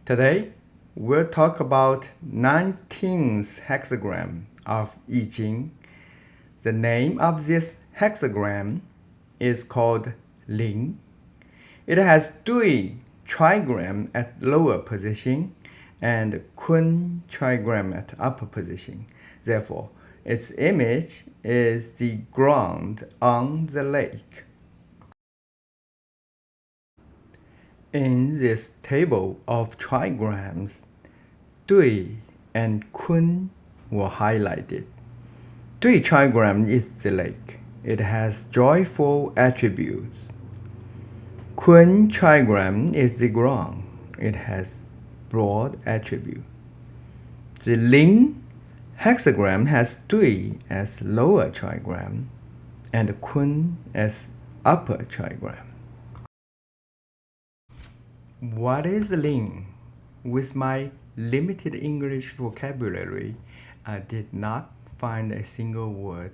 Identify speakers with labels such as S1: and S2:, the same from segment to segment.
S1: Today, we'll talk about 19th hexagram of I Ching. The name of this hexagram is called Ling. It has Dui trigram at lower position and Kun trigram at upper position. Therefore, its image is the ground on the lake. In this table of trigrams, Dui and Kun were highlighted. Dui trigram is the lake. It has joyful attributes. Kun trigram is the ground. It has broad attributes. The Ling hexagram has Dui as lower trigram and Kun as upper trigram. What is Ling? With my limited English vocabulary, I did not find a single word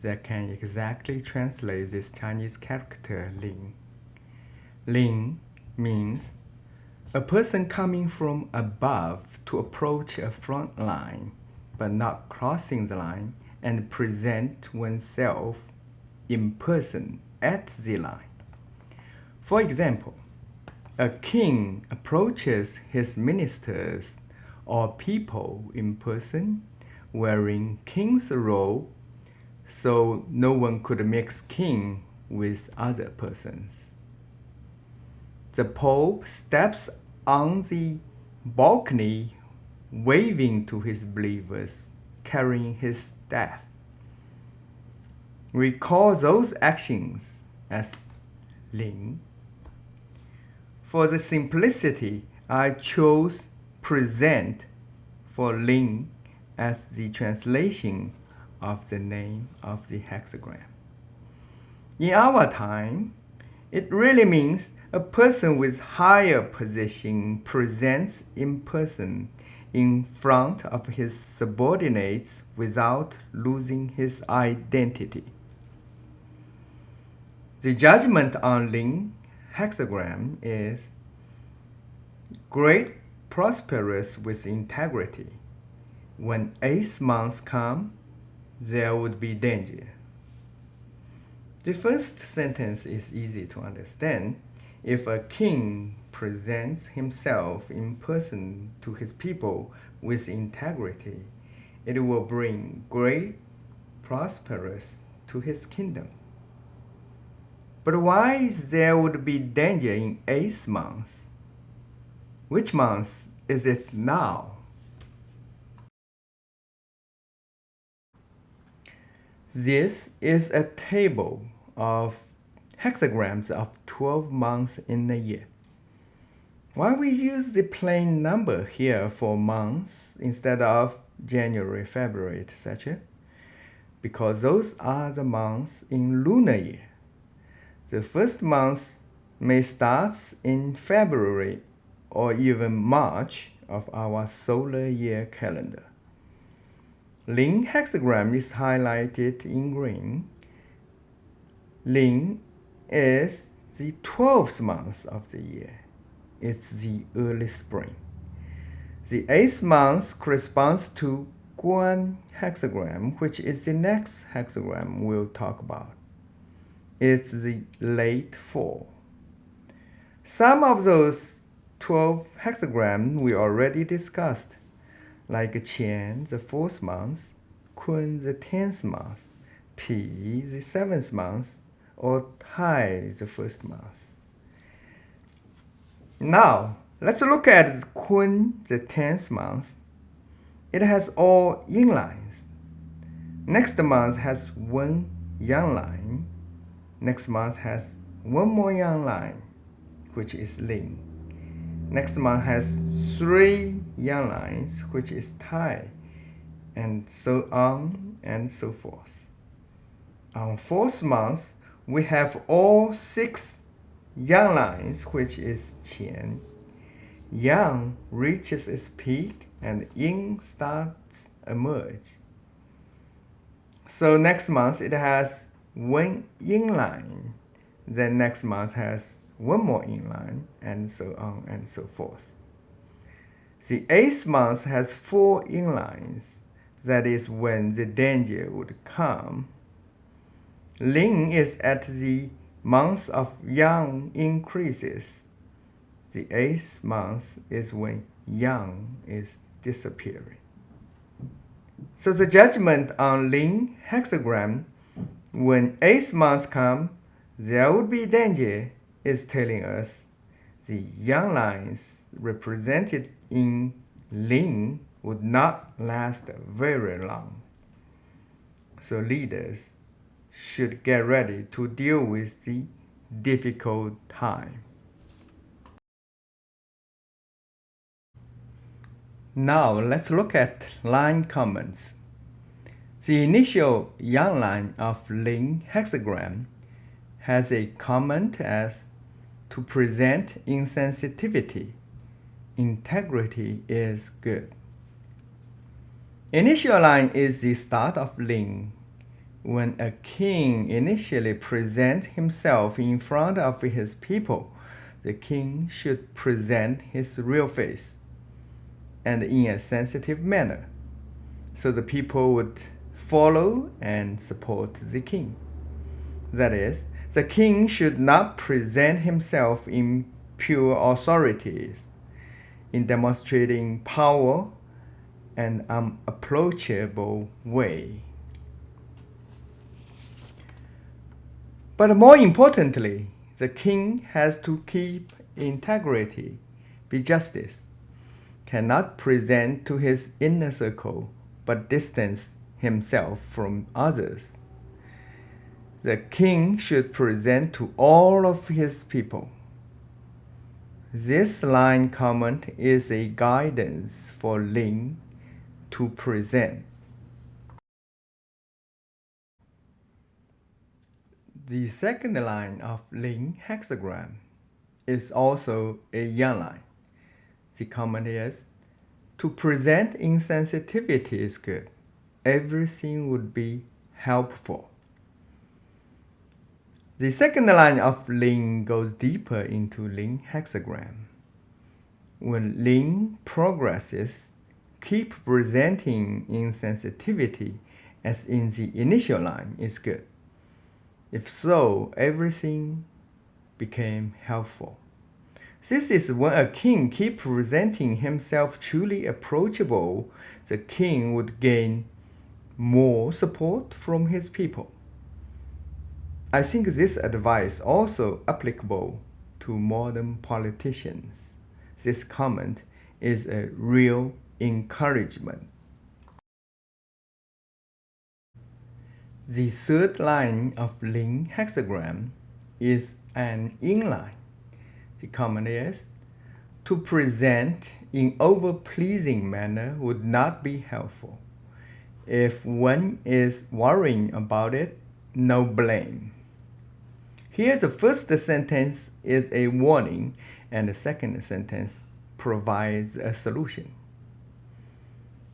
S1: that can exactly translate this Chinese character Ling. Ling means a person coming from above to approach a front line, but not crossing the line and present oneself in person at the line. For example, a king approaches his ministers or people in person wearing king's robe, so no one could mix king with other persons. The Pope steps on the balcony waving to his believers, carrying his staff. We call those actions as Ling. For the simplicity, I chose present for Ling as the translation of the name of the hexagram. In our time, it really means a person with higher position presents in person in front of his subordinates without losing his identity. The judgment on Ling hexagram is great, prosperous with integrity. When 8th months come, there would be danger. The first sentence is easy to understand. If a king presents himself in person to his people with integrity, it will bring great prosperous to his kingdom. But why there would be danger in 8th month? Which month is it now? This is a table of hexagrams of 12 months in a year. Why we use the plain number here for months instead of January, February, etc.? Because those are the months in lunar year. The first month may start in February or even March of our solar year calendar. Ling hexagram is highlighted in green. Ling is the 12th month of the year. It's the early spring. The 8th month corresponds to Guan hexagram, which is the next hexagram we'll talk about. It's the late fall. Some of those 12 hexagrams we already discussed, like Qian, the 4th month, Kun, the 10th month, Pi, the 7th month, or Tai, the 1st month. Now, let's look at Kun, the 10th month. It has all yin lines. Next month has one yang line. Next month has one more yang line, which is Ling. Next month has 3 yang lines, which is Tai, and so on and so forth. On 4th month, we have all 6 yang lines, which is Qian. Yang reaches its peak and yin starts emerge. So next month it has 1 yin line. Then next month has 1 more yin line, and so on and so forth. The eighth month has 4 inlines. That is when the danger would come. Ling is at the month of yang increases. The eighth month is when yang is disappearing. So the judgment on Ling hexagram, when eighth month come, there would be danger, is telling us the yang lines represented in Ling would not last very long. So leaders should get ready to deal with the difficult time. Now let's look at line comments. The initial yang line of Ling hexagram has a comment as to present insensitivity. Integrity is good. Initial line is the start of Ling. When a king initially presents himself in front of his people, the king should present his real face and in a sensitive manner, so the people would follow and support the king. That is, the king should not present himself in pure authorities, in demonstrating power and unapproachable way. But more importantly, the king has to keep integrity, be justice, cannot present to his inner circle, but distance himself from others. The king should present to all of his people. This line comment is a guidance for Ling to present. The second line of Ling hexagram is also a yang line. The comment is, to present insensitivity is good. Everything would be helpful. The second line of Ling goes deeper into Ling hexagram. When Ling progresses, keep presenting insensitivity as in the initial line is good. If so, everything became helpful. This is when a king keeps presenting himself truly approachable, the king would gain more support from his people. I think this advice also applicable to modern politicians. This comment is a real encouragement. The third line of Ling hexagram is an inline. The comment is, to present in over-pleasing manner would not be helpful. If one is worrying about it, no blame. Here the first sentence is a warning and the second sentence provides a solution.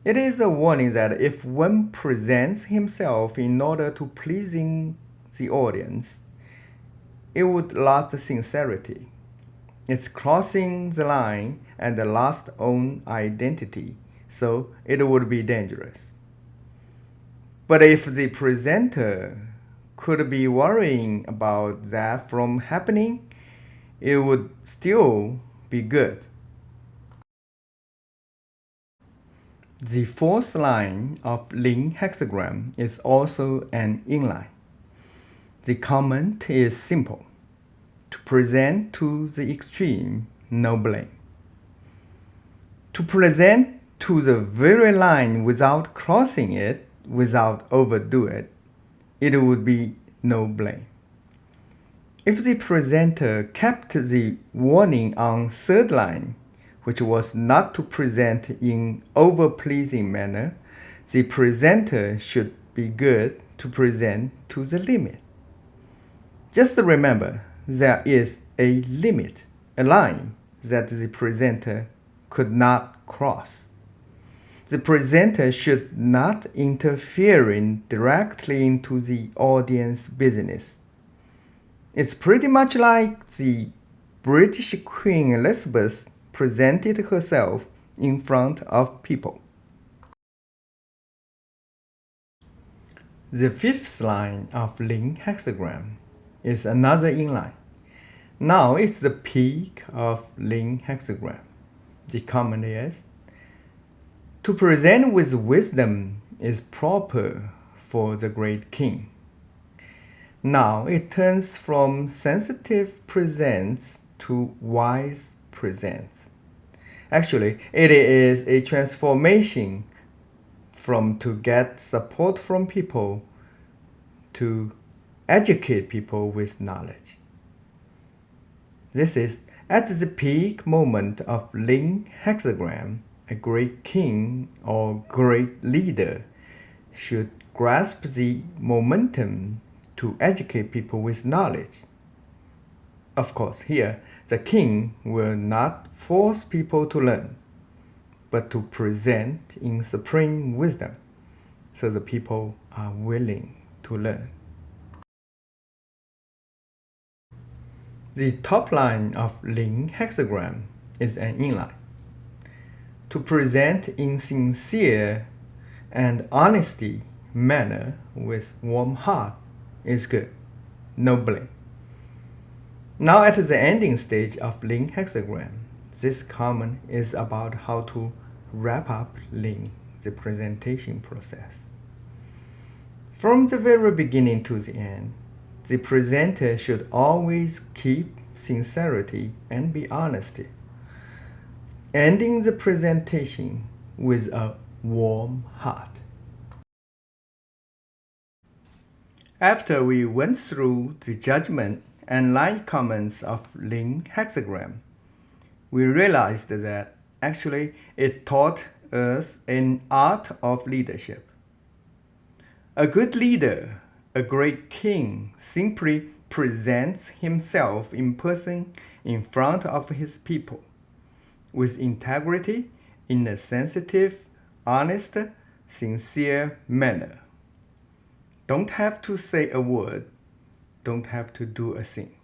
S1: It is a warning that if one presents himself in order to pleasing the audience, it would lose sincerity. It's crossing the line and lost own identity, so it would be dangerous. But if the presenter could be worrying about that from happening, it would still be good. The fourth line of Ling hexagram is also an inline. The comment is simple. To present to the extreme, no blame. To present to the very line without crossing it, without overdo it, it would be no blame. If the presenter kept the warning on third line, which was not to present in over-pleasing manner, the presenter should be good to present to the limit. Just remember, there is a limit, a line that the presenter could not cross. The presenter should not interfere directly into the audience business. It's pretty much like the British Queen Elizabeth presented herself in front of people. The fifth line of Ling hexagram is another inline. Now it's the peak of Ling hexagram. The comment is, to present with wisdom is proper for the great king. Now it turns from sensitive presents to wise presents. Actually, it is a transformation from to get support from people to educate people with knowledge. This is at the peak moment of Ling hexagram. A great king or great leader should grasp the momentum to educate people with knowledge. Of course, here, the king will not force people to learn, but to present in supreme wisdom, so the people are willing to learn. The top line of Ling hexagram is an inline. To present in sincere and honesty manner with warm heart is good, no blame. Now at the ending stage of Ling hexagram, this comment is about how to wrap up Ling, the presentation process. From the very beginning to the end, the presenter should always keep sincerity and be honesty, ending the presentation with a warm heart. After we went through the judgment and line comments of Ling hexagram, we realized that actually it taught us an art of leadership. A good leader, a great king, simply presents himself in person in front of his people with integrity in a sensitive, honest, sincere manner. Don't have to say a word, don't have to do a thing.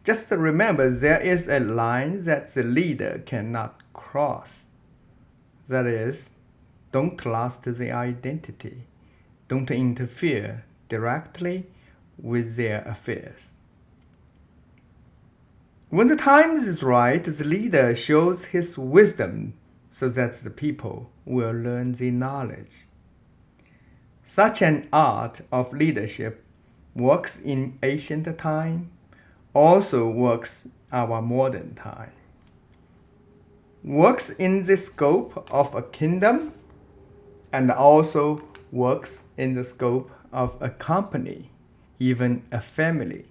S1: Just remember there is a line that the leader cannot cross. That is, don't lose the identity. Don't interfere directly with their affairs. When the time is right, the leader shows his wisdom so that the people will learn the knowledge. Such an art of leadership works in ancient time, also works our modern time. Works in the scope of a kingdom and also works in the scope of a company, even a family.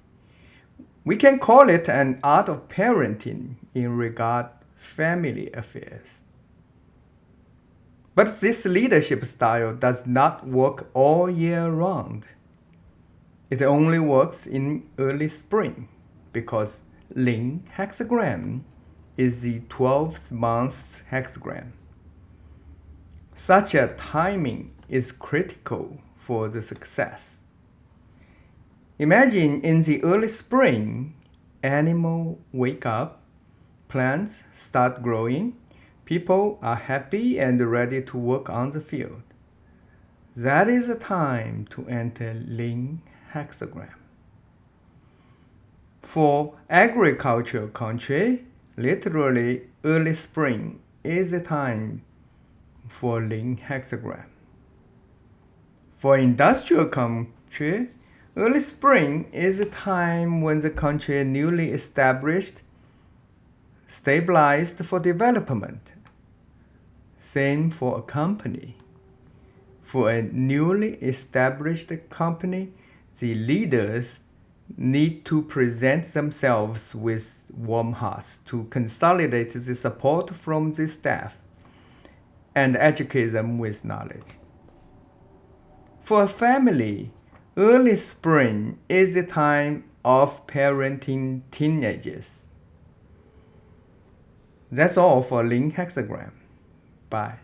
S1: We can call it an art of parenting in regard family affairs. But this leadership style does not work all year round. It only works in early spring because Ling hexagram is the 12th month's hexagram. Such a timing is critical for the success. Imagine in the early spring, animals wake up, plants start growing, people are happy and ready to work on the field. That is the time to enter Ling hexagram. For agricultural country, literally early spring is the time for Ling hexagram. For industrial country, early spring is a time when the country is newly established, stabilized for development. Same for a company. For a newly established company, the leaders need to present themselves with warm hearts to consolidate the support from the staff and educate them with knowledge. For a family, early spring is the time of parenting teenagers. That's all for Ling hexagram. Bye.